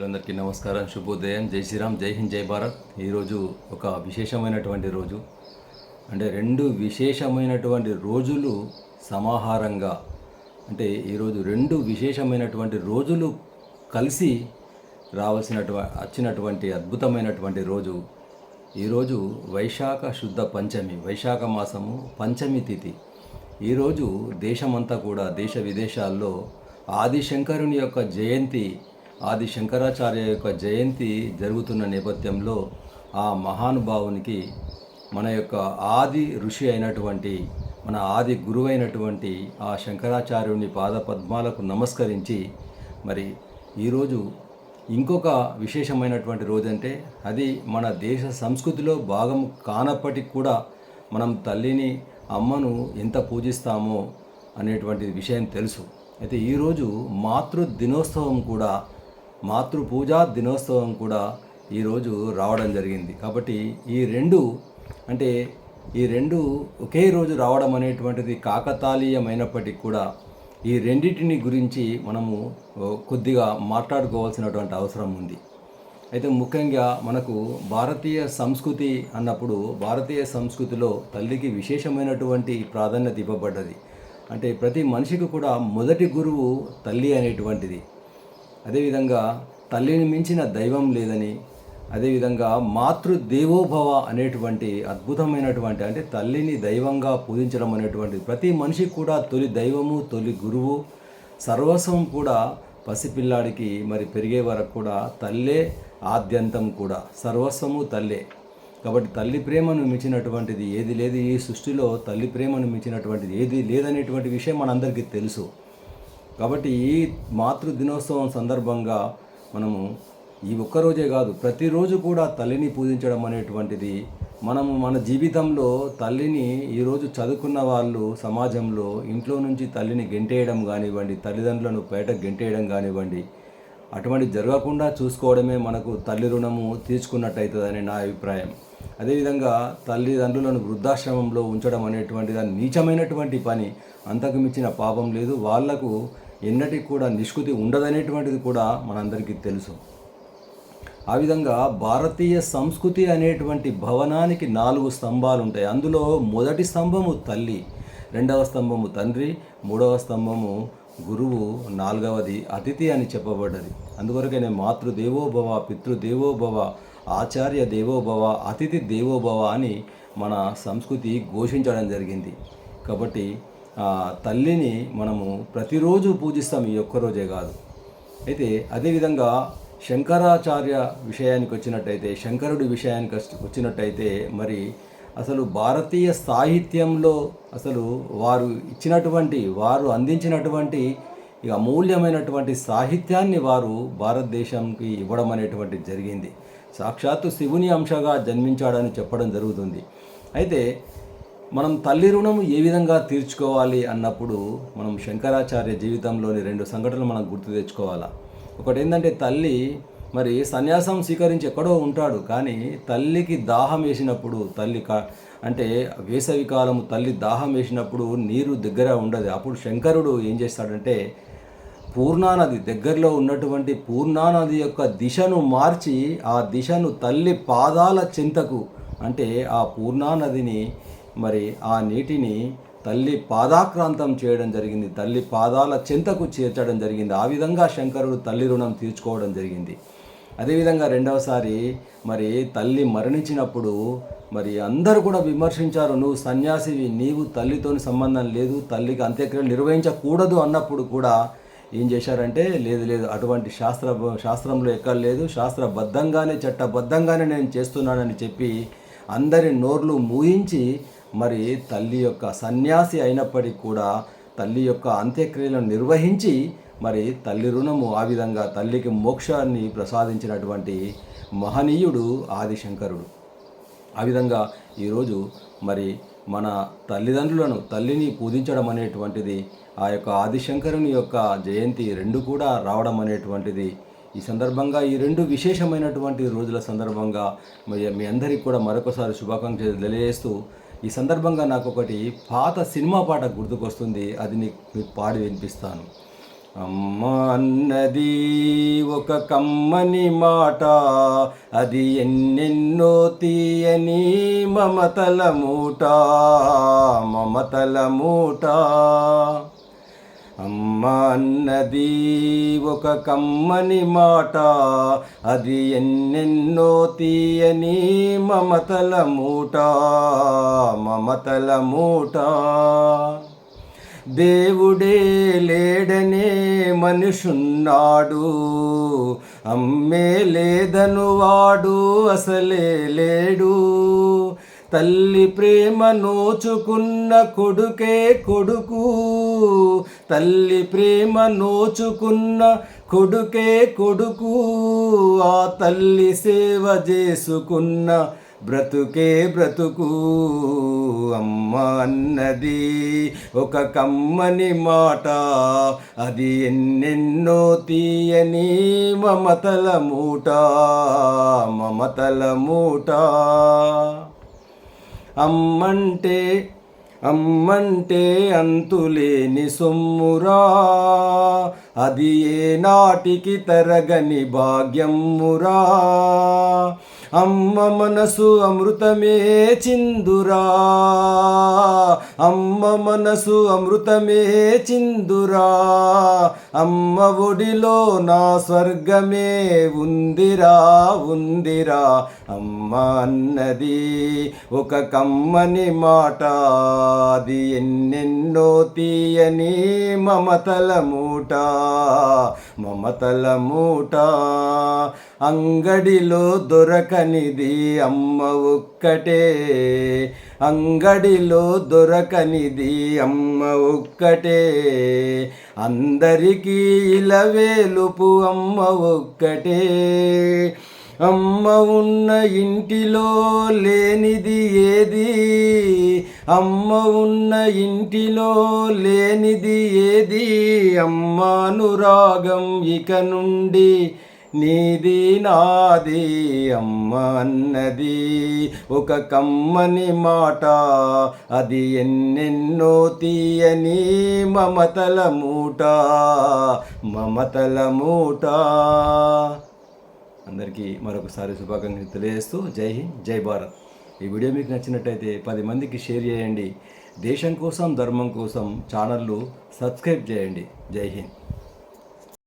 మిత్రులందరికీ నమస్కారం, శుభోదయం, జై శ్రీరామ్, జై హింద్, జై భారత్. ఈరోజు ఒక విశేషమైనటువంటి రోజు, అంటే రెండు విశేషమైనటువంటి రోజులు సమాహారంగా, అంటే ఈరోజు రెండు విశేషమైనటువంటి రోజులు కలిసి వచ్చినటువంటి అద్భుతమైనటువంటి రోజు. ఈరోజు వైశాఖ శుద్ధ పంచమి, వైశాఖ మాసము పంచమి తిథి. ఈరోజు దేశమంతా కూడా, దేశ విదేశాల్లో ఆదిశంకరుని యొక్క జయంతి, ఆది శంకరాచార్య యొక్క జయంతి జరుగుతున్న నేపథ్యంలో ఆ మహానుభావునికి మన యొక్క ఆది ఋషి అయినటువంటి, మన ఆది గురువైనటువంటి ఆ శంకరాచార్యుని పాదపద్మాలకు నమస్కరించి, మరి ఈరోజు ఇంకొక విశేషమైనటువంటి రోజంటే అది మన దేశ సంస్కృతిలో భాగం కానప్పటికి కూడా మనం తల్లిని, అమ్మను ఎంత పూజిస్తామో అనేటువంటి విషయం తెలుసు. అయితే ఈరోజు మాతృ దినోత్సవం కూడా, మాతృ పూజా దినోత్సవం కూడా ఈరోజు రావడం జరిగింది. కాబట్టి ఈ రెండు ఒకే రోజు రావడం అనేటువంటిది కాకతాళీయమైనప్పటికీ కూడా ఈ రెండింటిని గురించి మనము కొద్దిగా మాట్లాడుకోవాల్సినటువంటి అవసరం ఉంది. అయితే ముఖ్యంగా మనకు భారతీయ సంస్కృతి అన్నప్పుడు, భారతీయ సంస్కృతిలో తల్లికి విశేషమైనటువంటి ప్రాధాన్యత ఇవ్వబడ్డది. అంటే ప్రతి మనిషికి కూడా మొదటి గురువు తల్లి అనేటువంటిది. అదేవిధంగా తల్లిని మించిన దైవం లేదని, అదేవిధంగా మాతృదేవోభవ అనేటువంటి అద్భుతమైనటువంటి, అంటే తల్లిని దైవంగా పూజించడం అనేటువంటిది ప్రతి మనిషికి కూడా తొలి దైవము, తొలి గురువు, సర్వస్వం కూడా పసిపిల్లాడికి మరి పెరిగే వరకు కూడా తల్లే ఆద్యంతం కూడా, సర్వస్వము తల్లే. కాబట్టి తల్లి ప్రేమను మించినటువంటిది ఏది లేదు ఈ సృష్టిలో, తల్లి ప్రేమను మించినటువంటిది ఏది లేదనేటువంటి విషయం మనందరికీ తెలుసు. కాబట్టి ఈ మాతృ దినోత్సవం సందర్భంగా మనము ఈ ఒక్కరోజే కాదు, ప్రతిరోజు కూడా తల్లిని పూజించడం అనేటువంటిది మనము మన జీవితంలో తల్లిని, ఈరోజు చదువుకున్న వాళ్ళు సమాజంలో ఇంట్లో నుంచి తల్లిని గెంటేయడం కానివ్వండి, తల్లిదండ్రులను బయట గెంటేయడం కానివ్వండి, అటువంటి జరగకుండా చూసుకోవడమే మనకు తల్లి రుణము తీర్చుకున్నట్టయితుందని నా అభిప్రాయం. అదేవిధంగా తల్లిదండ్రులను వృద్ధాశ్రమంలో ఉంచడం అనేటువంటి దాని నీచమైనటువంటి పని, అంతకు మించిన పాపం లేదు. వాళ్లకు ఎన్నటికి కూడా నిష్కృతి ఉండదనేటువంటిది కూడా మనందరికీ తెలుసు. ఆ విధంగా భారతీయ సంస్కృతి అనేటువంటి భవనానికి 4 స్తంభాలు ఉంటాయి. అందులో మొదటి స్తంభము తల్లి, రెండవ స్తంభము తండ్రి, మూడవ స్తంభము గురువు, 4వది అతిథి అని చెప్పబడ్డది. అందువరకనే మాతృదేవోభవ, పితృదేవోభవ, ఆచార్య దేవోభవ, అతిథి దేవోభవ అని మన సంస్కృతి ఘోషించడం జరిగింది. కాబట్టి తల్లిని మనము ప్రతిరోజు పూజిస్తాం, ఈ ఒక్కరోజే కాదు. అయితే అదేవిధంగా శంకరాచార్య విషయానికి వచ్చినట్టయితే, శంకరుడి విషయానికి వచ్చినట్టయితే, మరి అసలు భారతీయ సాహిత్యంలో అసలు వారు అందించినటువంటి ఇక అమూల్యమైనటువంటి సాహిత్యాన్ని వారు భారతదేశానికి ఇవ్వడం అనేటువంటిది జరిగింది. సాక్షాత్తు శివుని అంశగా జన్మించాడని చెప్పడం జరుగుతుంది. అయితే మనం తల్లి రుణం ఏ విధంగా తీర్చుకోవాలి అన్నప్పుడు మనం శంకరాచార్య జీవితంలోని 2 సంఘటనలు మనం గుర్తు తెచ్చుకోవాలా. ఒకటి ఏంటంటే, తల్లి మరి సన్యాసం స్వీకరించి ఎక్కడో ఉంటాడు, కానీ తల్లికి దాహం వేసినప్పుడు, అంటే వేసవి కాలము తల్లి దాహం వేసినప్పుడు నీరు దగ్గర ఉండదు. అప్పుడు శంకరుడు ఏం చేస్తాడంటే, పూర్ణానది దగ్గరలో ఉన్నటువంటి పూర్ణానది యొక్క దిశను మార్చి, ఆ దిశను తల్లి పాదాల చెంతకు, అంటే ఆ పూర్ణానదిని మరి ఆ నీటిని తల్లి పాదాక్రాంతం చేయడం జరిగింది, తల్లి పాదాల చెంతకు చేర్చడం జరిగింది. ఆ విధంగా శంకరుడు తల్లి రుణం తీర్చుకోవడం జరిగింది. అదేవిధంగా రెండవసారి మరి తల్లి మరణించినప్పుడు మరి అందరూ కూడా విమర్శించారు, నువ్వు సన్యాసివి, నీవు తల్లితోని సంబంధం లేదు, తల్లికి అంత్యక్రియలు నిర్వహించకూడదు అన్నప్పుడు కూడా ఏం చేశారంటే, లేదు అటువంటి శాస్త్రంలో ఎక్కడ లేదు, శాస్త్రబద్ధంగానే చట్టబద్ధంగానే నేను చేస్తున్నానని చెప్పి అందరి నోర్లు మూయించి మరి తల్లి యొక్క సన్యాసి అయినప్పటికీ కూడా తల్లి యొక్క అంత్యక్రియలను నిర్వహించి మరి తల్లి రుణము, ఆ విధంగా తల్లికి మోక్షాన్ని ప్రసాదించినటువంటి మహనీయుడు ఆదిశంకరుడు. ఆ విధంగా ఈరోజు మరి మన తల్లిదండ్రులను, తల్లిని పూజించడం అనేటువంటిది, ఆ యొక్క ఆదిశంకరుని యొక్క జయంతి 2 కూడా రావడం అనేటువంటిది, ఈ సందర్భంగా ఈ 2 విశేషమైనటువంటి రోజుల సందర్భంగా మీ అందరికీ కూడా మరొకసారి శుభాకాంక్షలు తెలియజేస్తూ, ఈ సందర్భంగా నాకు ఒకటి పాత సినిమా పాట గుర్తుకొస్తుంది, అది మీకు పాడి వినిపిస్తాను. అమ్మ అన్నది ఒక కమ్మని మాట, అది ఎన్నెన్నో తీయని మమతల మూట, మమతల మూట. అమ్మ అన్నది ఒక కమ్మని మాట, అది ఎన్నెన్నో తీయని మమతల మూట, మమతల మూట. దేవుడే లేడనే మనుషున్నాడు, అమ్మే లేదను వాడు అసలే లేడు. తల్లి ప్రేమ నోచుకున్న కొడుకే కొడుకు, తల్లి ప్రేమ నోచుకున్న కొడుకే కొడుకు. ఆ తల్లి సేవ చేసుకున్న బ్రతుకే బ్రతుకు. అమ్మ అన్నది ఒక కమ్మని మాట, అది ఎన్నెన్నో తీయని మమతల మూట, మమతల మూట. అమ్మంటే అంతులేని సొమ్మురా, అది ఏ నాటికి తరగని భాగ్యమురా. అమ్మ మనసు అమృతమే చిందురా, అమ్మ మనసు అమృతమే చిందురా. అమ్మ ఒడిలో నా స్వర్గమే ఉందిరా, ఉందిరా. అమ్మ అన్నది ఒక కమ్మని మాట, అది ఎన్నెన్నో తీయని మమతల మూట, మమతల మూట. అంగడిలో దొరకనిది అమ్మ ఒక్కటే, అంగడిలో దొరకనిది అమ్మ ఒక్కటే. అందరికీ ఇలవేలుపు అమ్మ ఒక్కటే. అమ్మ ఉన్న ఇంటిలో లేనిది ఏది, అమ్మ ఉన్న ఇంటిలో లేనిది ఏది. అమ్మ అనురాగం ఇక నుండి నీది నాది. అమ్మ అన్నది ఒక కమ్మని మాట, అది ఎన్నెన్నో తీయని మమతల మూట, మమతల మూట. అందరికీ మరొకసారి శుభాకాంక్షలు తెలియజేస్తూ జై హింద్, జై భారత్. ఈ వీడియో మీకు నచ్చినట్టయితే 10 మందికి షేర్ చేయండి. దేశం కోసం, ధర్మం కోసం ఛానల్ను సబ్స్క్రైబ్ చేయండి. జై హింద్.